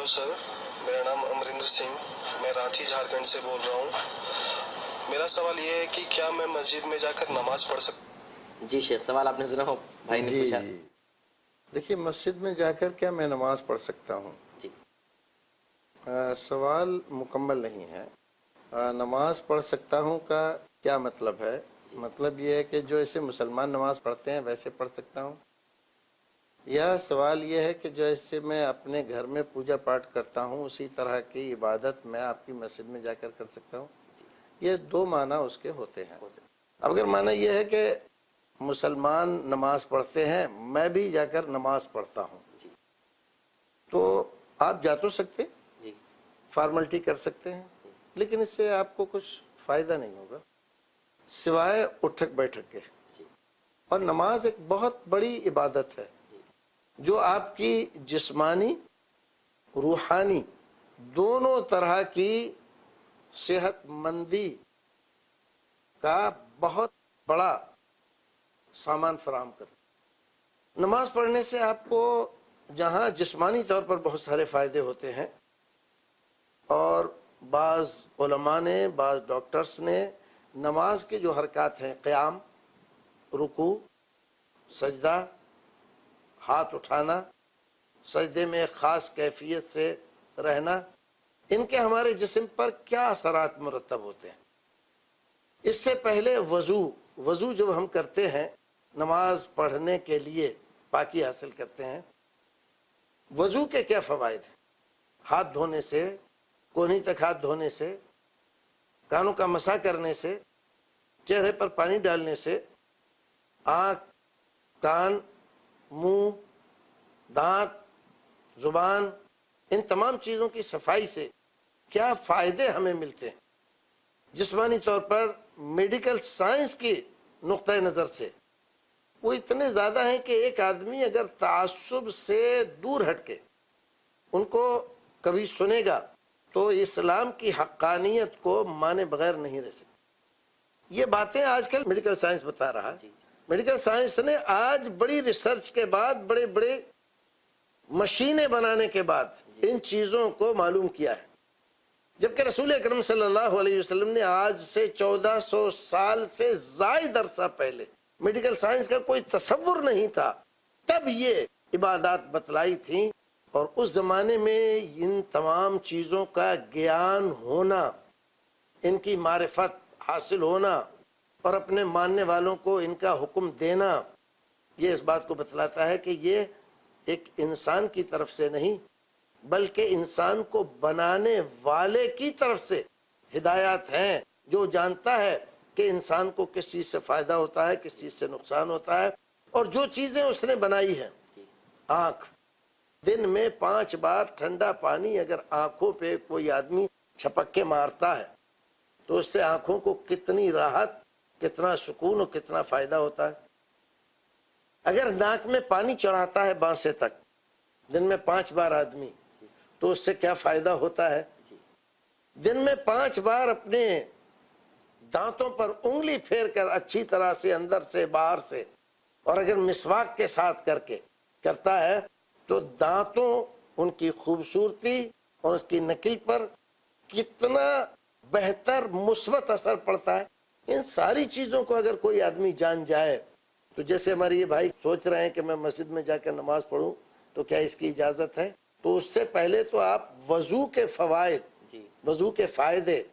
Sir, मेरा नाम अमरिंदर सिंह, मैं रांची झारखंड से बोल रहा हूँ। मेरा सवाल ये है कि क्या मैं मस्जिद में जाकर नमाज पढ़ सकता? जी शेख, सवाल आपने सुना हो, भाई ने जी पूछा। जी देखिए, मस्जिद में जाकर क्या मैं नमाज पढ़ सकता हूँ? जी सवाल मुकम्मल नहीं है। नमाज पढ़ सकता हूँ का क्या मतलब है? मतलब ये है कि जो ऐसे मुसलमान नमाज पढ़ते हैं वैसे पढ़ सकता हूँ, या सवाल ये है कि जैसे मैं अपने घर में पूजा पाठ करता हूँ उसी तरह की इबादत मैं आपकी मस्जिद में जाकर कर सकता हूँ? ये दो माना उसके होते हैं। अब अगर माना ये है कि मुसलमान नमाज पढ़ते हैं, मैं भी जाकर नमाज पढ़ता हूँ, तो आप जा तो सकते, फॉर्मेलिटी कर सकते हैं, लेकिन इससे आपको कुछ फ़ायदा नहीं होगा सिवाय उठक बैठक के। और नमाज एक बहुत बड़ी इबादत है जो आपकी जिस्मानी रूहानी दोनों तरह की सेहतमंदी का बहुत बड़ा सामान फराहम करती। नमाज पढ़ने से आपको जहाँ जिस्मानी तौर पर बहुत सारे फ़ायदे होते हैं, और बाज़ उलमा ने, बाज़ डॉक्टर्स ने नमाज के जो हरकत हैं, क़याम, रुकू, सजदा, हाथ उठाना, सजदे में ख़ास कैफियत से रहना, इनके हमारे जिस्म पर क्या असरात मुरतब होते हैं। इससे पहले वज़ू जब हम करते हैं नमाज पढ़ने के लिए, पाकी हासिल करते हैं, वज़ू के क्या फ़वाइद हैं? हाथ धोने से, कोहनी तक हाथ धोने से, कानों का मसा करने से, चेहरे पर पानी डालने से, आँख, कान, मुंह, दांत, जुबान, इन तमाम चीज़ों की सफाई से क्या फ़ायदे हमें मिलते हैं। जिस्मानी तौर पर मेडिकल साइंस की नुक्ता नज़र से वो इतने ज़्यादा हैं कि एक आदमी अगर तासुब से दूर हट के उनको कभी सुनेगा तो इस्लाम की हक्कानियत को माने बगैर नहीं रह सकती। ये बातें आजकल मेडिकल साइंस बता रहा है। मेडिकल साइंस ने आज बड़ी रिसर्च के बाद, बड़े बड़े मशीनें बनाने के बाद इन चीज़ों को मालूम किया है, जबकि रसूल अकरम सल्लल्लाहु अलैहि वसल्लम ने आज से 1400 साल से ज़ायद अरसा पहले मेडिकल साइंस का कोई तसव्वुर नहीं था, तब ये इबादत बतलाई थी। और उस ज़माने में इन तमाम चीज़ों का ज्ञान होना, इनकी मारिफत हासिल होना और अपने मानने वालों को इनका हुक्म देना, ये इस बात को बतलाता है कि ये एक इंसान की तरफ से नहीं बल्कि इंसान को बनाने वाले की तरफ से हिदायत हैं, जो जानता है कि इंसान को किस चीज़ से फ़ायदा होता है, किस चीज़ से नुकसान होता है। और जो चीज़ें उसने बनाई हैं, आँख, दिन में 5 बार ठंडा पानी अगर आँखों पे कोई आदमी छपक के मारता है तो उससे आँखों को कितनी राहत, कितना सुकून और कितना फ़ायदा होता है। अगर नाक में पानी चढ़ाता है बांसे तक दिन में 5 बार आदमी, तो उससे क्या फ़ायदा होता है। दिन में 5 बार अपने दांतों पर उंगली फेर कर अच्छी तरह से अंदर से बाहर से, और अगर मिसवाक के साथ करके करता है तो दांतों, उनकी खूबसूरती और उसकी नकिल पर कितना बेहतर मुस्बत असर पड़ता है। इन सारी चीज़ों को अगर कोई आदमी जान जाए, तो जैसे हमारे ये भाई सोच रहे हैं कि मैं मस्जिद में जाकर नमाज पढ़ूं, तो क्या इसकी इजाज़त है? तो उससे पहले तो आप वज़ू के फ़वाइद, वज़ू के फ़ायदे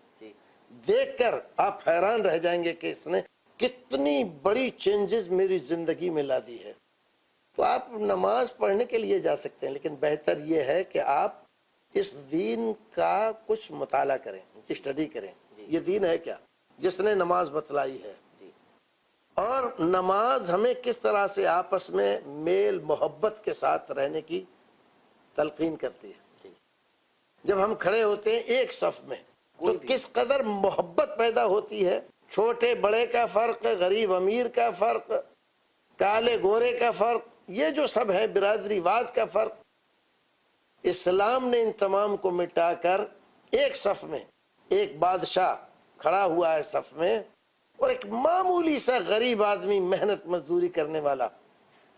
देखकर आप हैरान रह जाएंगे कि इसने कितनी बड़ी चेंजेस मेरी ज़िंदगी में ला दी है। तो आप नमाज पढ़ने के लिए जा सकते हैं, लेकिन बेहतर ये है कि आप इस दीन का कुछ मुताला करें, स्टडी करें। ये दीन है क्या जिसने नमाज बतलाई है, और नमाज हमें किस तरह से आपस में मेल मोहब्बत के साथ रहने की तलकीन करती है। जब हम खड़े होते हैं एक सफ में तो किस कदर मोहब्बत पैदा होती है। छोटे बड़े का फ़र्क, गरीब अमीर का फ़र्क, काले गोरे का फ़र्क, ये जो सब है बिरादरीवाद का फ़र्क, इस्लाम ने इन तमाम को मिटाकर एक सफ में एक बादशाह खड़ा हुआ है सफ में, और एक मामूली सा गरीब आदमी मेहनत मजदूरी करने वाला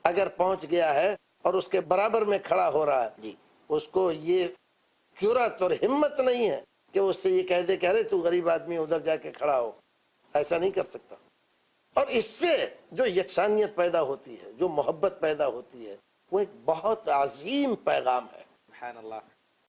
अगर पहुंच गया है और उसके बराबर में खड़ा हो रहा है, उसको ये جرأت اور ہمت نہیں ہے کہ وہ اس سے یہ کہہ دے کہ ارے تو غریب آدمی ادھر جا کے کھڑا ہو. ایسا نہیں کر سکتا. اور اس سے جو یکسانیت پیدا ہوتی ہے, جو محبت پیدا ہوتی ہے, وہ ایک بہت عظیم پیغام ہے. سبحان اللہ.